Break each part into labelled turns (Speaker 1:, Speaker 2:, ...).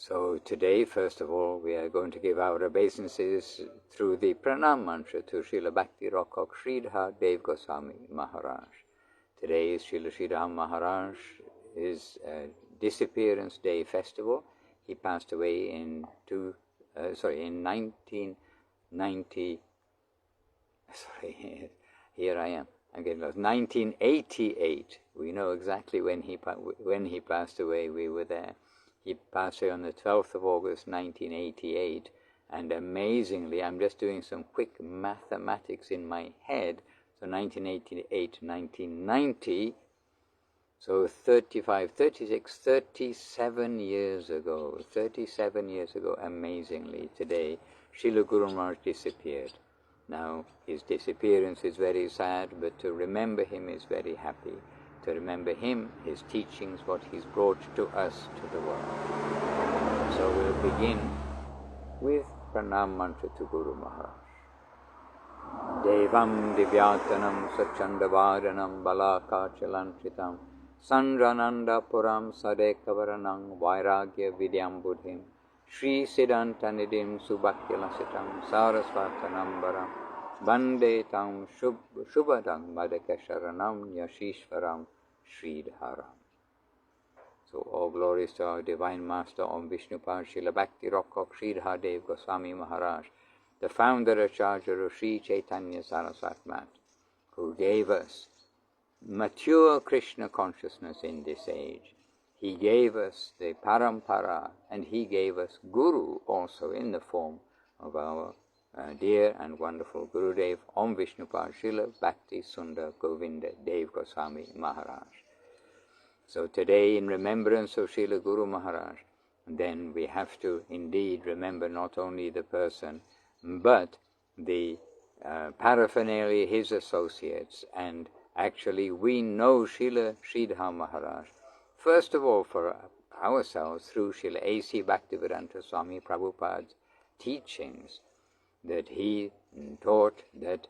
Speaker 1: So today, first of all, we are going to give our obeisances through the pranam mantra to Srila Bhakti Raksak Sridhar Dev Goswami Maharaj. Today is Srila Sridhar Maharaj, his disappearance day festival. He passed away in 1990. Sorry, here I am. I'm getting lost. 1988. We know exactly when he passed away. We were there. He passed away on the 12th of August, 1988. And amazingly, I'm just doing some quick mathematics in my head. So 1988, 1990. So 35, 36, 37 years ago. 37 years ago, amazingly, today, Srila Guru Maharaj disappeared. Now, his disappearance is very sad, but to remember him is very happy. To remember him, his teachings, what he's brought to us, to the world. So we'll begin with pranam mantra to Guru Maharaj. Devam divyatanam sachandavaranam balakachalantritam sanrananda puram sadekavaranam vairagya vidyam buddhim Shri Siddhantanidim Subhakyalasitam Sarasvatanambaram Bande Tam Shubhadam Madakasharanam Yashishvaram Sridharam. So all glories to our Divine Master Om Vishnupad Srila Bhakti Raksak Sridhar Dev Goswami Maharaj, the founder and charger of Sri Chaitanya Saraswat Math, who gave us mature Krishna consciousness in this age. He gave us the parampara, and he gave us Guru also in the form of our dear and wonderful Gurudev Om Vishnupad Srila Bhakti Sundar Govinda Dev Goswami Maharaj. So today, in remembrance of Srila Guru Maharaj, then we have to indeed remember not only the person, but the paraphernalia, his associates, and actually we know Srila Sridhar Maharaj first of all for ourselves through Srila A.C. Bhaktivedanta Swami Prabhupada's teachings, that he taught that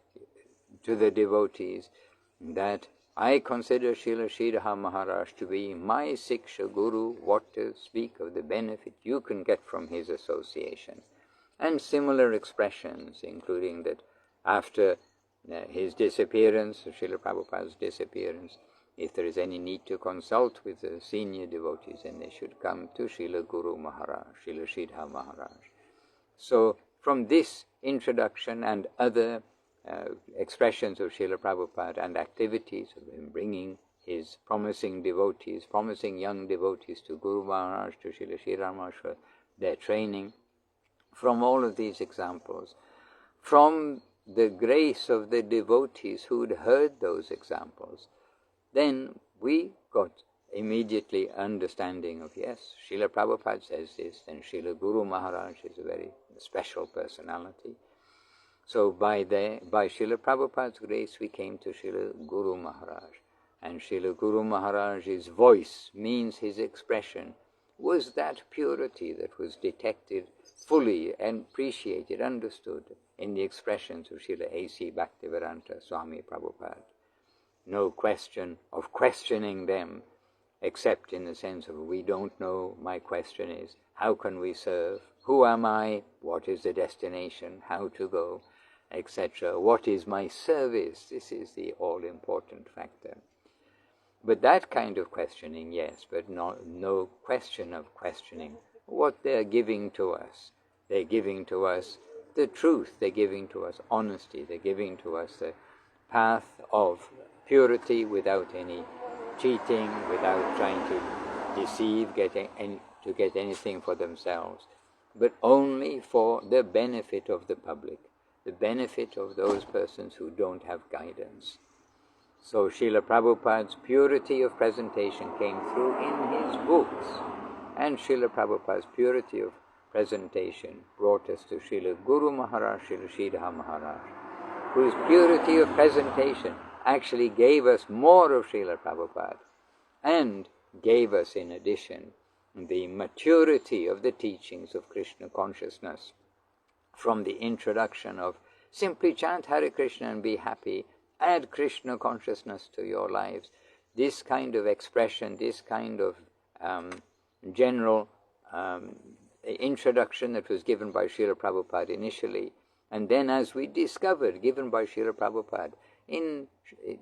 Speaker 1: to the devotees that I consider Srila Sridhar Maharaj to be my Siksha Guru, what to speak of the benefit you can get from his association. And similar expressions, including that after his disappearance, Srila Prabhupada's disappearance, if there is any need to consult with the senior devotees, then they should come to Srila Guru Maharaj, Srila Sridhar Maharaj. So from this introduction and other expressions of Srila Prabhupada and activities of him bringing his promising devotees, promising young devotees to Guru Maharaj, to Srila Sridhar Maharaj for their training, from all of these examples, from the grace of the devotees who had heard those examples, then we got immediately understanding of, yes, Srila Prabhupada says this, and Srila Guru Maharaj is a very special personality. So by Srila Prabhupada's grace, we came to Srila Guru Maharaj. And Srila Guru Maharaj's voice, means his expression, was that purity that was detected fully and appreciated, understood in the expressions of Srila A.C. Bhaktivedanta Swami Prabhupada. No question of questioning them, except in the sense of we don't know. My question is, how can we serve? Who am I? What is the destination? How to go? Etc. What is my service? This is the all-important factor. But that kind of questioning, yes, but no question of questioning what they're giving to us. They're giving to us the truth. They're giving to us honesty. They're giving to us the path of purity without any cheating, without trying to deceive, to get anything for themselves, but only for the benefit of the public, the benefit of those persons who don't have guidance. So Srila Prabhupada's purity of presentation came through in his books, and Srila Prabhupada's purity of presentation brought us to Srila Guru Maharaj, Srila Sridhar Maharaj, whose purity of presentation actually gave us more of Srila Prabhupada and gave us in addition the maturity of the teachings of Krishna consciousness from the introduction of simply chant Hare Krishna and be happy, add Krishna consciousness to your lives. This kind of expression, this kind of general introduction that was given by Srila Prabhupada initially, and then as we discovered, given by Srila Prabhupada in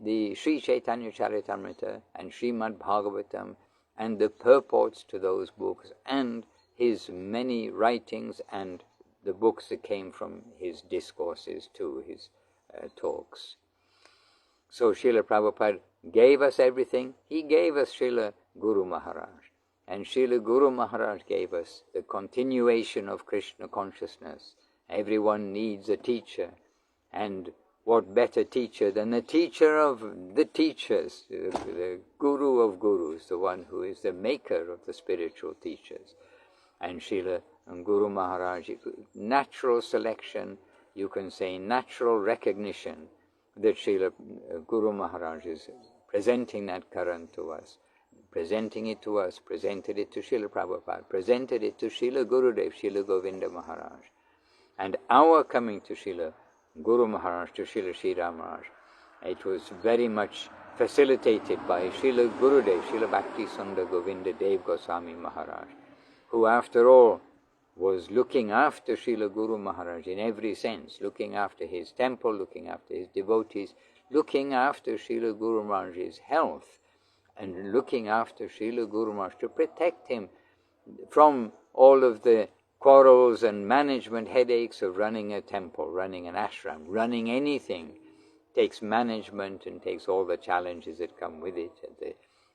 Speaker 1: the Sri Chaitanya Charitamrita and Srimad Bhagavatam, and the purports to those books, and his many writings and the books that came from his discourses too, his talks. So Srila Prabhupada gave us everything. He gave us Srila Guru Maharaj. And Srila Guru Maharaj gave us the continuation of Krishna consciousness. Everyone needs a teacher. And what better teacher than the teacher of the teachers, the Guru of Gurus, the one who is the maker of the spiritual teachers. And Srila Guru Maharaj, natural selection, you can say natural recognition, that Srila Guru Maharaj is presenting that current to us, presenting it to us, presented it to Srila Prabhupada, presented it to Srila Gurudev, Srila Govinda Maharaj. And our coming to Srila Guru Maharaj, to Srila Sridhar Maharaj, it was very much facilitated by Srila Gurudev, Srila Bhakti Sundar Govinda Dev Goswami Maharaj, who after all was looking after Srila Guru Maharaj in every sense, looking after his temple, looking after his devotees, looking after Srila Guru Maharaj's health, and looking after Srila Guru Maharaj to protect him from all of the quarrels and management headaches of running a temple, running an ashram, running anything. Takes management and takes all the challenges that come with it, and the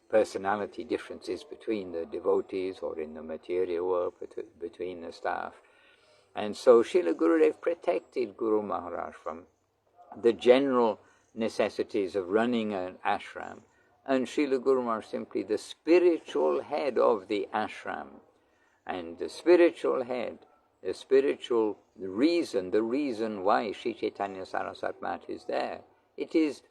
Speaker 1: personality differences between the devotees or in the material world, between the staff. And so Srila Gurudev protected Guru Maharaj from the general necessities of running an ashram. And Srila Guru Maharaj simply the spiritual head of the ashram. And the spiritual head, the spiritual reason, the reason why Sri Chaitanya Saraswati Mat is there, it is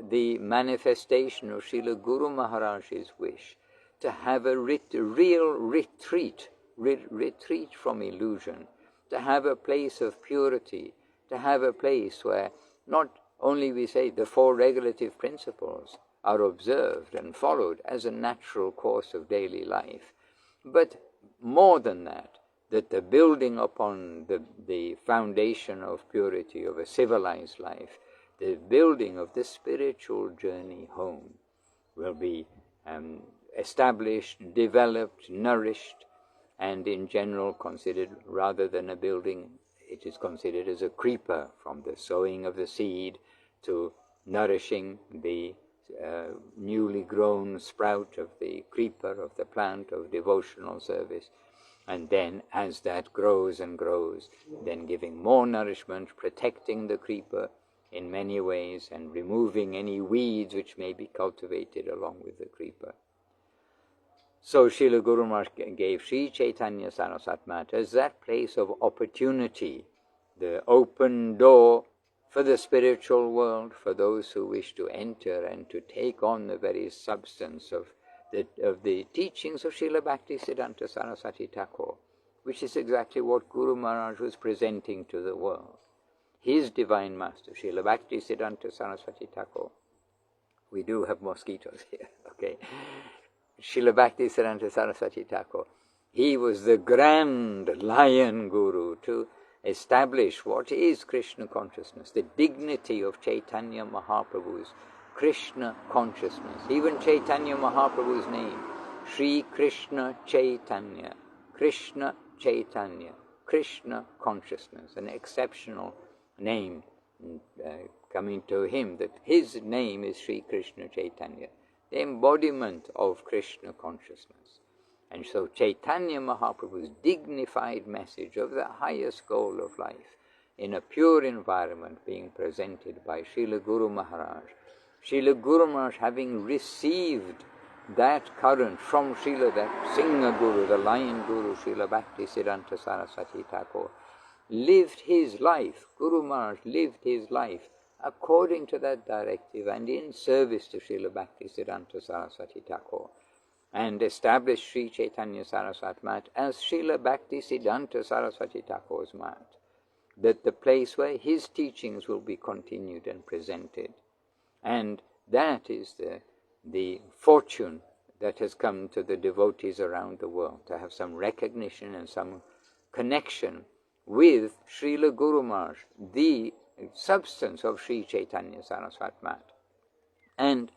Speaker 1: the manifestation of Srila Guru Maharaj's wish to have a real retreat from illusion, to have a place of purity, to have a place where not only we say the four regulative principles are observed and followed as a natural course of daily life, but more than that, that the building upon the foundation of purity of a civilized life, the building of the spiritual journey home will be established, developed, nourished, and in general considered, rather than a building, it is considered as a creeper, from the sowing of the seed to nourishing the newly grown sprout of the creeper, of the plant of devotional service. And then as that grows and grows, then giving more nourishment, protecting the creeper in many ways, and removing any weeds which may be cultivated along with the creeper. So Srila Guru Maharaj gave Sri Chaitanya Saraswati Mat as that place of opportunity, the open door for the spiritual world, for those who wish to enter and to take on the very substance of the teachings of Srila Bhakti Siddhanta Saraswati Thakur, which is exactly what Guru Maharaj was presenting to the world. His divine master, Srila Bhakti Siddhanta Saraswati Thakur. We do have mosquitoes here, okay. Srila Bhakti Siddhanta Saraswati Thakur. He was the grand lion guru to establish what is Krishna consciousness, the dignity of Chaitanya Mahaprabhu's Krishna consciousness. Even Chaitanya Mahaprabhu's name, Sri Krishna Chaitanya, Krishna Chaitanya, Krishna consciousness, an exceptional name coming to him, that his name is Sri Krishna Chaitanya, the embodiment of Krishna consciousness. And so Chaitanya Mahaprabhu's dignified message of the highest goal of life in a pure environment being presented by Srila Guru Maharaj. Srila Guru Maharaj, having received that current from Srila, that Singha Guru, the lion Guru, Srila Bhakti Siddhanta Saraswati Thakur, lived his life, Guru Maharaj lived his life according to that directive and in service to Srila Bhakti Siddhanta Saraswati Thakur, and established Sri Chaitanya Saraswati Mat as Srila Bhakti Siddhanta Saraswati Thakur's mat, that the place where his teachings will be continued and presented. And that is the fortune that has come to the devotees around the world, to have some recognition and some connection with Srila Guru Maharaj, the substance of Sri Chaitanya Saraswat Mat, and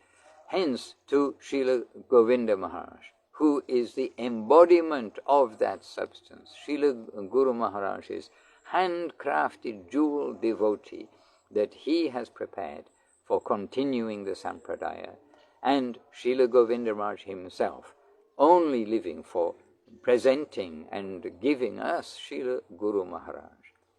Speaker 1: hence to Srila Govinda Maharaj, who is the embodiment of that substance. Srila Guru Maharaj is handcrafted jewel devotee that he has prepared for continuing the Sampradaya, and Srila Govinda Maharaj himself only living for presenting and giving us Srila Guru Maharaj.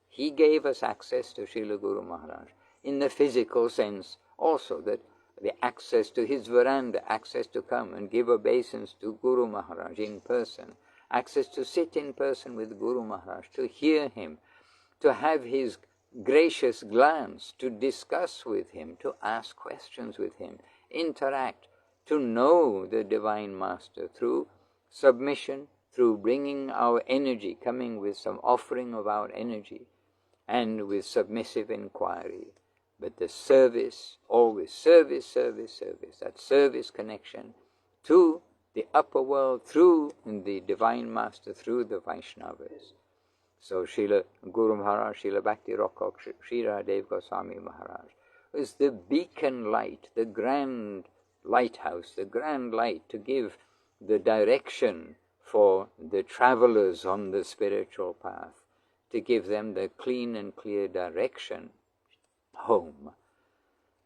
Speaker 1: He gave us access to Srila Guru Maharaj in the physical sense also, that the access to his veranda, access to come and give obeisance to Guru Maharaj in person, access to sit in person with Guru Maharaj, to hear him, to have his gracious glance, to discuss with him, to ask questions with him, interact, to know the Divine Master through submission, through bringing our energy, coming with some offering of our energy, and with submissive inquiry. But the service, always service, service, service, that service connection to the upper world through the Divine Master, through the Vaishnavas. So Srila Guru Maharaj, Srila Bhakti Raksak, Sridhar Dev Goswami Maharaj is the beacon light, the grand lighthouse, the grand light to give the direction for the travelers on the spiritual path, to give them the clean and clear direction home.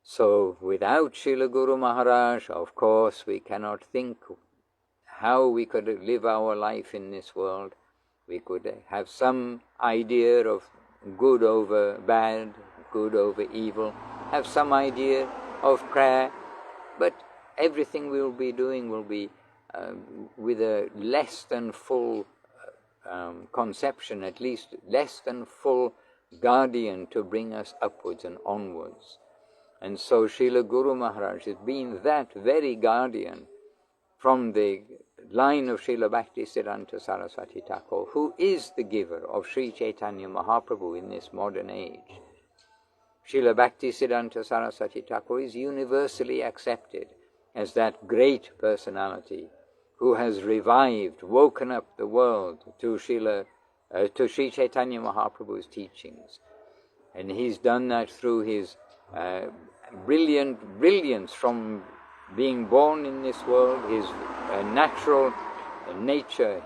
Speaker 1: So without Srila Guru Maharaj, of course, we cannot think how we could live our life in this world. We could have some idea of good over bad, good over evil, have some idea of prayer, but everything we will be doing will be with a less than full conception, at least less than full guardian to bring us upwards and onwards. And so Srila Guru Maharaj has been that very guardian from the line of Srila Bhakti Siddhanta Saraswati Thakur, who is the giver of Sri Chaitanya Mahaprabhu in this modern age. Srila Bhakti Siddhanta Saraswati Thakur is universally accepted as that great personality who has revived, woken up the world to Sri Chaitanya Mahaprabhu's teachings. And he's done that through his brilliance from being born in this world, his natural nature,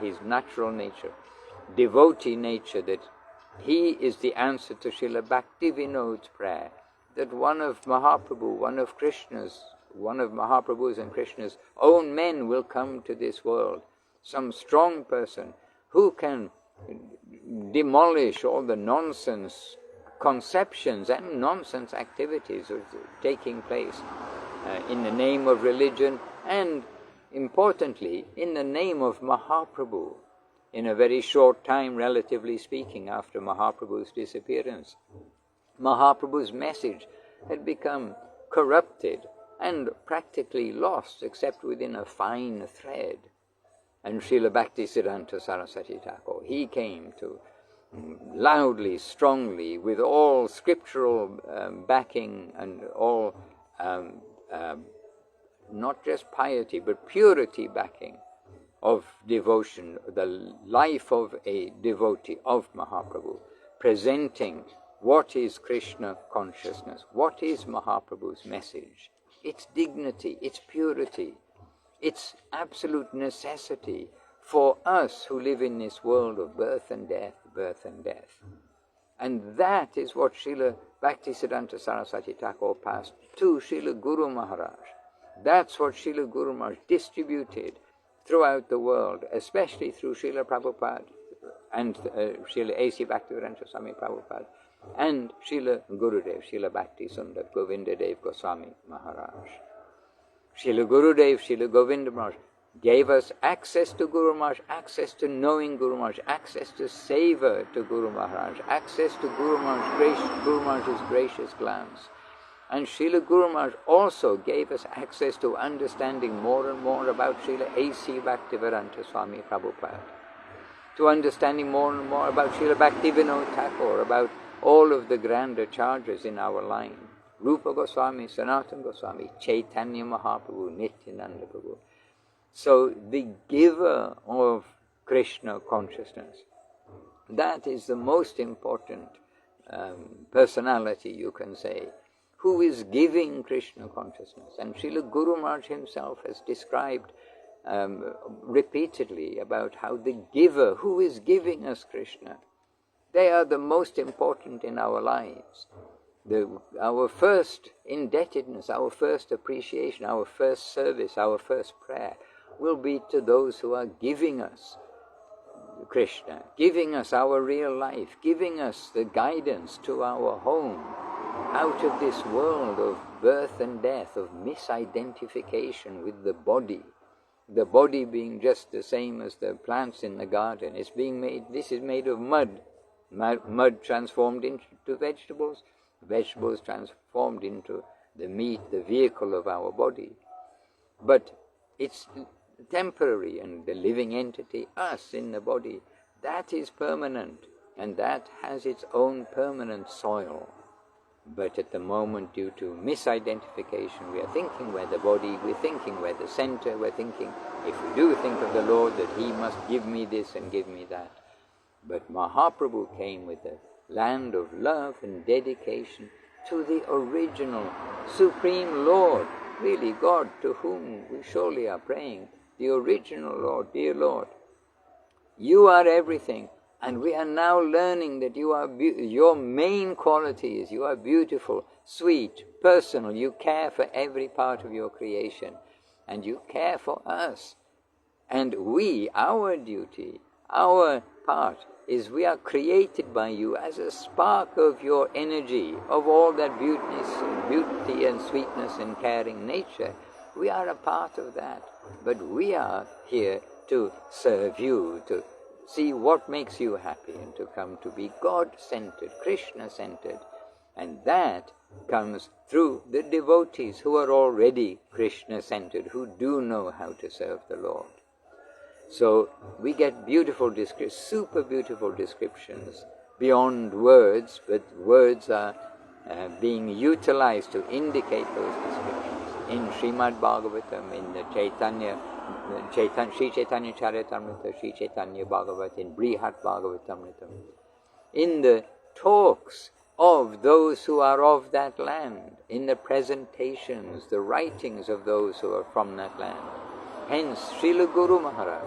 Speaker 1: devotee nature, that he is the answer to Srila Bhakti Vinod's prayer, that one of Mahaprabhu's and Krishna's own men will come to this world, some strong person who can demolish all the nonsense conceptions and nonsense activities of taking place in the name of religion, and importantly in the name of Mahaprabhu. In a very short time, relatively speaking, after Mahaprabhu's disappearance, Mahaprabhu's message had become corrupted and practically lost, except within a fine thread. And Srila Bhakti Siddhanta Saraswati Thakur, he came to loudly, strongly, with all scriptural backing and all not just piety but purity backing of devotion, the life of a devotee of Mahaprabhu, presenting what is Krishna consciousness, what is Mahaprabhu's message, its dignity, its purity, its absolute necessity for us who live in this world of birth and death, birth and death. And that is what Srila Bhakti Siddhanta Saraswati Thakur passed to Srila Guru Maharaj. That's what Srila Guru Maharaj distributed throughout the world, especially through Srila Prabhupada and Srila A.C. Bhaktivedanta Swami Prabhupada and Srila Gurudev, Srila Bhakti Sundar Govinda Dev Goswami Maharaj. Srila Gurudev, Srila Govinda Maharaj gave us access to Guru Maharaj, access to knowing Guru Maharaj, access to savor to Guru Maharaj, access to Guru Maharaj's gracious glance. And Srila Guru Maharaj also gave us access to understanding more and more about Srila A.C. Bhaktivedanta Swami Prabhupada, to understanding more and more about Srila Bhakti Vinod Thakur, about all of the grand acharyas in our line, Rupa Goswami, Sanatana Goswami, Chaitanya Mahaprabhu, Nityananda Prabhu. So the giver of Krishna consciousness, that is the most important personality, you can say, who is giving Krishna consciousness. And Srila Guru Maharaj himself has described repeatedly about how the giver, who is giving us Krishna, they are the most important in our lives. Our first indebtedness, our first appreciation, our first service, our first prayer will be to those who are giving us Krishna, giving us our real life, giving us the guidance to our home, out of this world of birth and death, of misidentification with the body being just the same as the plants in the garden. It's being made, this is made of mud transformed into vegetables, vegetables transformed into the meat, the vehicle of our body. But it's temporary, and the living entity, us in the body, that is permanent, and that has its own permanent soil. But at the moment, due to misidentification, we are thinking we're the body, we're thinking we're the center, we're thinking, if we do think of the Lord, that He must give me this and give me that. But Mahaprabhu came with a land of love and dedication to the original Supreme Lord, really God, to whom we surely are praying, the original Lord, dear Lord. You are everything, and we are now learning that you are your main quality is you are beautiful, sweet, personal. You care for every part of your creation, and you care for us. And we, our duty, our part is we are created by you as a spark of your energy, of all that beauty and sweetness and caring nature. We are a part of that, but we are here to serve you, to see what makes you happy, and to come to be God-centered, Krishna-centered. And that comes through the devotees who are already Krishna-centered, who do know how to serve the Lord. So we get beautiful super beautiful descriptions beyond words, but words are being utilized to indicate those descriptions. In Srimad Bhagavatam, in the Sri Chaitanya Charitamrita, Sri Chaitanya Bhagavat, in Brihat Bhagavatamritam, in the talks of those who are of that land, in the presentations, the writings of those who are from that land. Hence, Srila Guru Maharaj,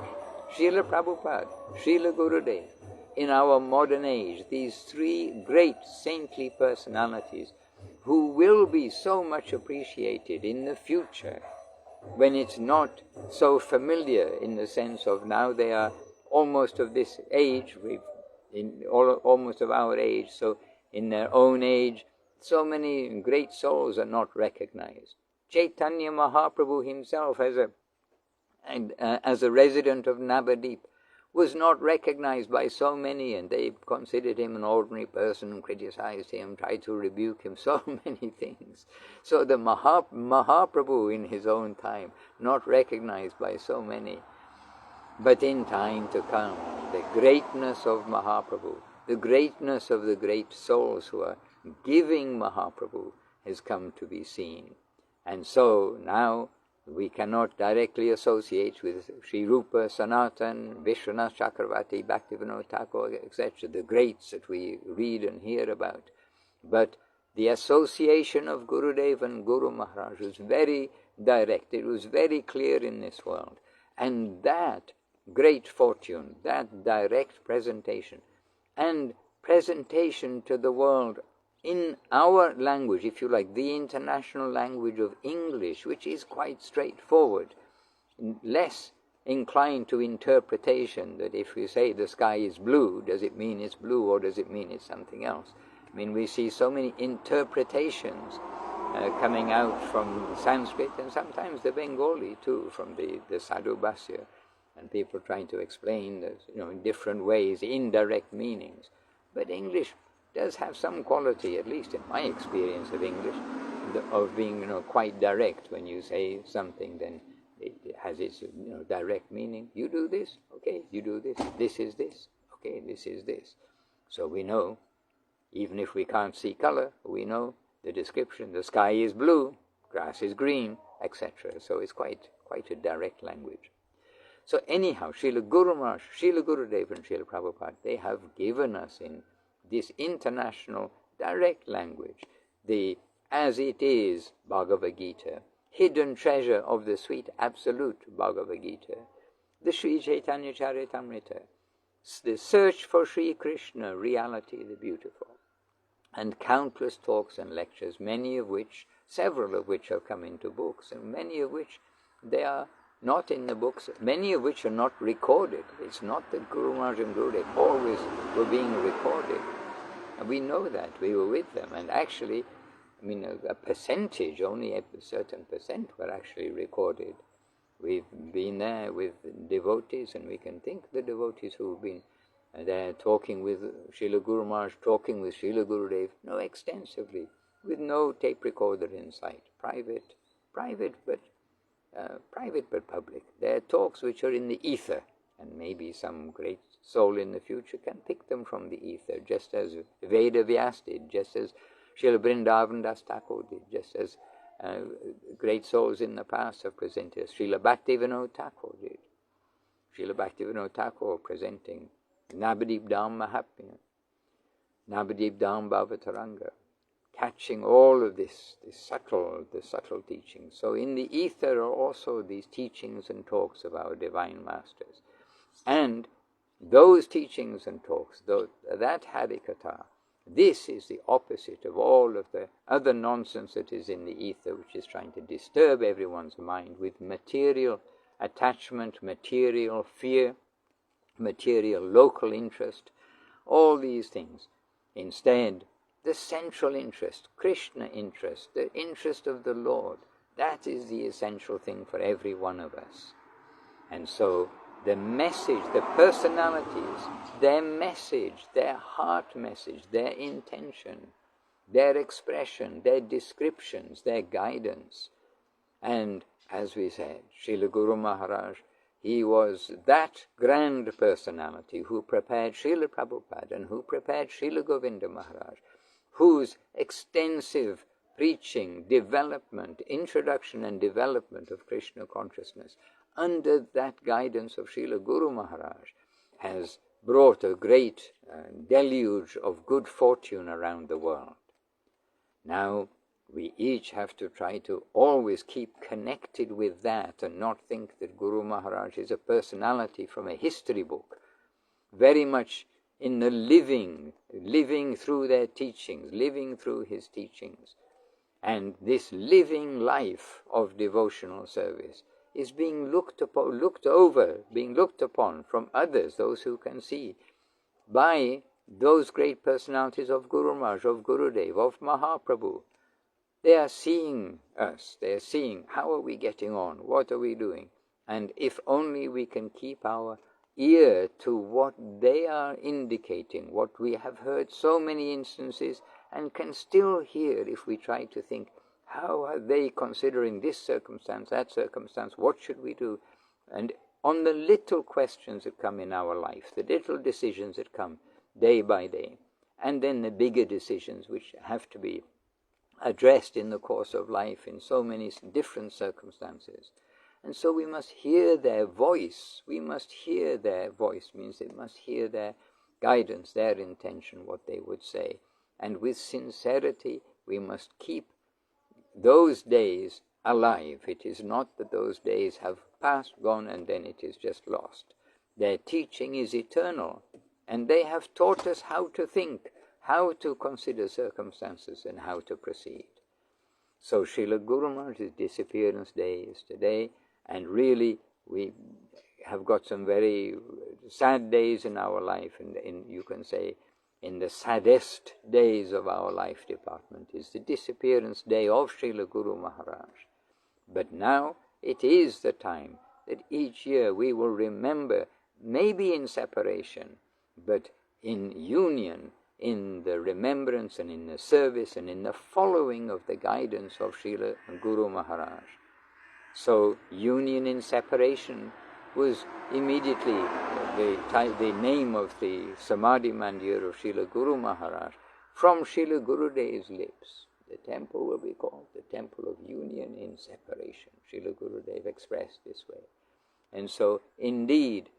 Speaker 1: Srila Prabhupada, Srila Gurudev, in our modern age, these three great saintly personalities who will be so much appreciated in the future, when it's not so familiar in the sense of now they are almost of this age, almost of our age, so in their own age, so many great souls are not recognized. Chaitanya Mahaprabhu himself, as a resident of Navadip, was not recognized by so many, and they considered him an ordinary person, criticized him, tried to rebuke him, so many things. So the Mahaprabhu in his own time, not recognized by so many. But in time to come, the greatness of Mahaprabhu, the greatness of the great souls who are giving Mahaprabhu has come to be seen. And so now we cannot directly associate with Sri Rupa, Sanatan, Vishwanath Chakravarti, Bhaktivinoda Thakur, etc., the greats that we read and hear about. But the association of Gurudev and Guru Maharaj was very direct. It was very clear in this world. And that great fortune, that direct presentation, and presentation to the world in our language, if you like, the international language of English, which is quite straightforward, less inclined to interpretation, that if we say the sky is blue, does it mean it's blue or does it mean it's something else? I mean, we see so many interpretations coming out from Sanskrit and sometimes the Bengali too, from the Sadhu Bhashya, and people trying to explain this, in different ways, indirect meanings. But English does have some quality, at least in my experience of English, of being quite direct. When you say something, then it has its direct meaning. You do this, okay, you do this. This is this, okay, this is this. So we know, even if we can't see color, we know the description. The sky is blue, grass is green, etc. So it's quite a direct language. So anyhow, Srila Guru Maharaj, Srila Gurudev and Srila Prabhupada, they have given us in this international direct language the as it is Bhagavad Gita, hidden treasure of the sweet absolute Bhagavad Gita, the Sri Chaitanya Charitamrita, the search for Sri Krishna, reality the beautiful, and countless talks and lectures, several of which have come into books, and many of which they are not in the books, many of which are not recorded. It's not that Guru Maharaj and Gurudev always were being recorded. And we know that, we were with them, and actually, a percentage, only a certain percent were actually recorded. We've been there with devotees, and we can think the devotees who've been there talking with Srila Guru Maharaj, talking with Srila Gurudev, extensively, with no tape recorder in sight, private but public. There are talks which are in the ether, and maybe some great soul in the future can pick them from the ether, just as Veda Vyas did, just as Srila Vrindavan Das Thakur did, just as great souls in the past have presented. Srila Bhakti Vinod Thakur did. Srila Bhakti Vinod Thakur presenting Nabadip Dham Mahatmya, Nabadip Dham Bhavataranga, catching all of this subtle teachings. So in the ether are also these teachings and talks of our divine masters. And those teachings and talks, that Harikatha, this is the opposite of all of the other nonsense that is in the ether, which is trying to disturb everyone's mind with material attachment, material fear, material local interest, all these things. Instead, the central interest, Krishna interest, the interest of the Lord, that is the essential thing for every one of us. And so the message, the personalities, their message, their heart message, their intention, their expression, their descriptions, their guidance. And as we said, Srila Guru Maharaj, he was that grand personality who prepared Srila Prabhupada and who prepared Srila Govinda Maharaj, whose extensive preaching, development, introduction and development of Krishna consciousness under that guidance of Srila Guru Maharaj has brought a great deluge of good fortune around the world. Now, we each have to try to always keep connected with that and not think that Guru Maharaj is a personality from a history book, very much in the living through their teachings, living through his teachings. And this living life of devotional service is being looked upon from others, those who can see, by those great personalities of Guru Maharaj, of Gurudev, of Mahaprabhu. They are seeing us, they are seeing how are we getting on, what are we doing, and if only we can keep our ear to what they are indicating, what we have heard so many instances and can still hear if we try to think, how are they considering this circumstance, that circumstance, what should we do? And on the little questions that come in our life, the little decisions that come day by day, and then the bigger decisions which have to be addressed in the course of life in so many different circumstances. And so we must hear their voice. We must hear their voice, means they must hear their guidance, their intention, what they would say. And with sincerity, we must keep those days alive. It is not that those days have passed, gone, and then it is just lost. Their teaching is eternal, and they have taught us how to think, how to consider circumstances, and how to proceed. So Srila Guru Maharaj's disappearance day is today, and really we have got some very sad days in our life, and you can say in the saddest days of our life department is the disappearance day of Srila Guru Maharaj. But now it is the time that each year we will remember, maybe in separation, but in union, in the remembrance and in the service and in the following of the guidance of Srila Guru Maharaj. So union in separation was immediately the name of the Samadhi Mandir of Srila Guru Maharaj from Srila Gurudev's lips. The temple will be called the Temple of Union in Separation. Srila Gurudev expressed this way. And so, indeed,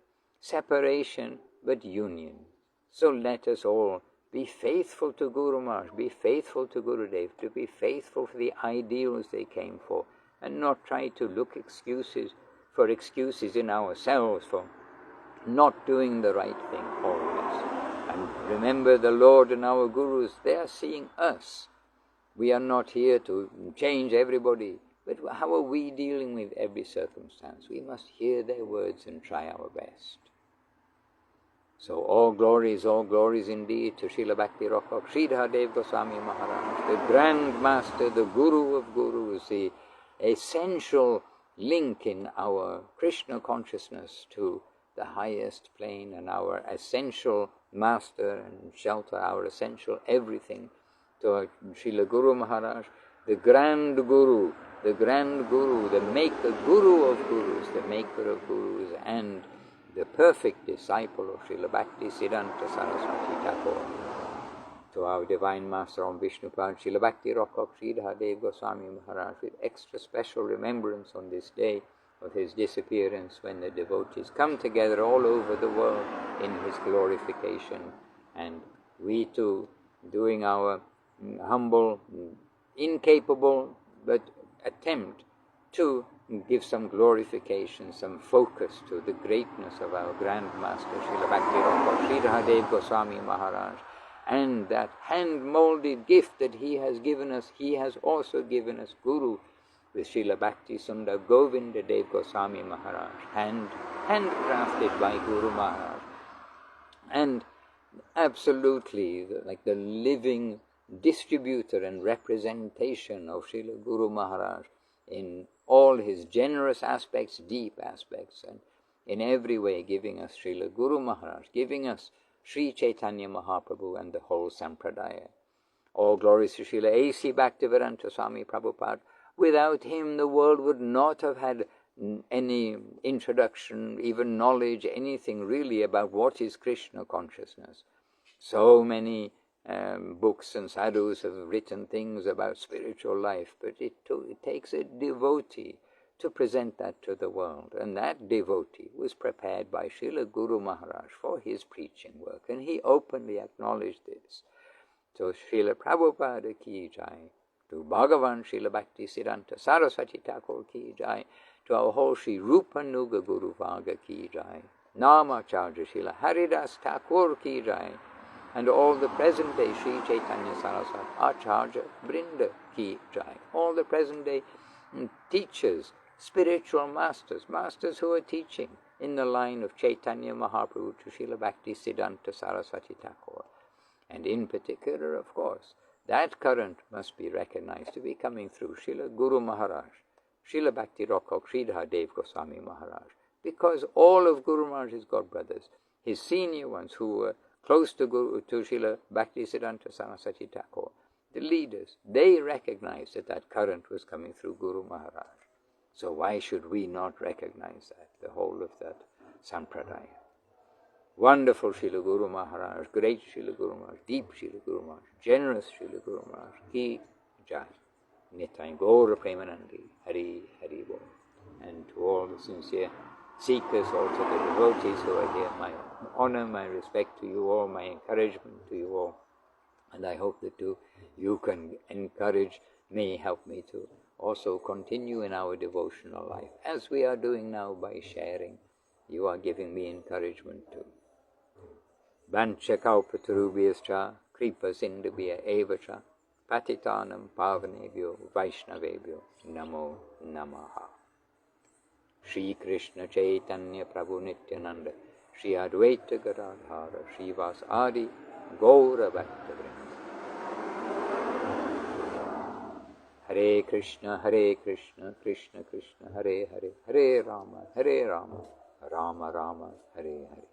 Speaker 1: separation but union. So let us all be faithful to Guru Maharaj, be faithful to Gurudev, to be faithful for the ideals they came for, and not try to look for excuses in ourselves for not doing the right thing always. And remember, the Lord and our Gurus, they are seeing us. We are not here to change everybody, but how are we dealing with every circumstance? We must hear their words and try our best. So all glories indeed to Srila Bhakti Raksak Sridhar Dev Goswami Maharaj, the Grand Master, the Guru of Gurus, the essential link in our Krishna consciousness to the highest plane, and our essential master and shelter, our essential everything, to Srila Guru Maharaj, the Grand Guru, the maker Guru of Gurus, the maker of Gurus, and the perfect disciple of Srila Bhakti Siddhanta Saraswati Thakur. To our Divine Master on Vishnupad, Srila Bhakti Raksak Sridhar Dev Goswami Maharaj, with extra special remembrance on this day of his disappearance, when the devotees come together all over the world in his glorification, and we too doing our humble, incapable, but attempt to give some glorification, some focus to the greatness of our Grand Master Srila Bhakti Raksak Sridhar Dev Goswami Maharaj, and that hand-molded gift that he has given us. He has also given us Guru with Srila Bhakti Sundar Govinda Dev Goswami Maharaj, handcrafted by Guru Maharaj, and absolutely like the living distributor and representation of Srila Guru Maharaj in all his generous aspects, deep aspects, and in every way giving us Srila Guru Maharaj, giving us Sri Chaitanya Mahaprabhu and the whole Sampradaya. All glories to Srila A.C. Bhaktivedanta Swami Prabhupada. Without him, the world would not have had any introduction, even knowledge, anything really about what is Krishna consciousness. So many books and sadhus have written things about spiritual life, but it takes a devotee to present that to the world. And that devotee was prepared by Srila Guru Maharaj for his preaching work, and he openly acknowledged this. So Srila Prabhupada ki jai, to Bhagavan Srila Bhakti Siddhanta Saraswati Thakur ki jai, to our whole Sri Rupanuga Guru Varga ki jai, Namacharya Srila Haridas Thakur ki jai, and all the present day Sri Chaitanya Saraswati Acharya Brinda ki jai, all the present day teachers, spiritual masters who are teaching in the line of Chaitanya Mahaprabhu to Srila Bhakti Siddhanta Saraswati Thakur. And in particular, of course, that current must be recognized to be coming through Srila Guru Maharaj, Srila Bhakti Raksak Sridhar Dev Goswami Maharaj, because all of Guru Maharaj's godbrothers, his senior ones who were close to Srila Bhakti Siddhanta Saraswati Thakur, the leaders, they recognized that current was coming through Guru Maharaj. So why should we not recognize that, the whole of that Sampradaya? Wonderful Srila Guru Maharaj, great Srila Guru Maharaj, deep Srila Guru Maharaj, generous Srila Guru Maharaj, ki jai. Nitai Gaura Premanandi, Hari Hari Bol. And to all the sincere seekers, also the devotees who are here, my honor, my respect to you all, my encouragement to you all. And I hope that too you can encourage me, help me to also continue in our devotional life, as we are doing now by sharing. You are giving me encouragement too. Vancha kalpatarubhyascha kripa sindhubhya evacha patitanam pavanebhyo vaishnavebhyo namo namaha. Shri Krishna Chaitanya Prabhu Nityananda, Shri Advaita Gadadhara, Shri Vas Adi Gaura Bhaktavrinda. Hare Krishna, Krishna Krishna, Hare Hare, Hare Rama, Rama Rama, Hare Hare.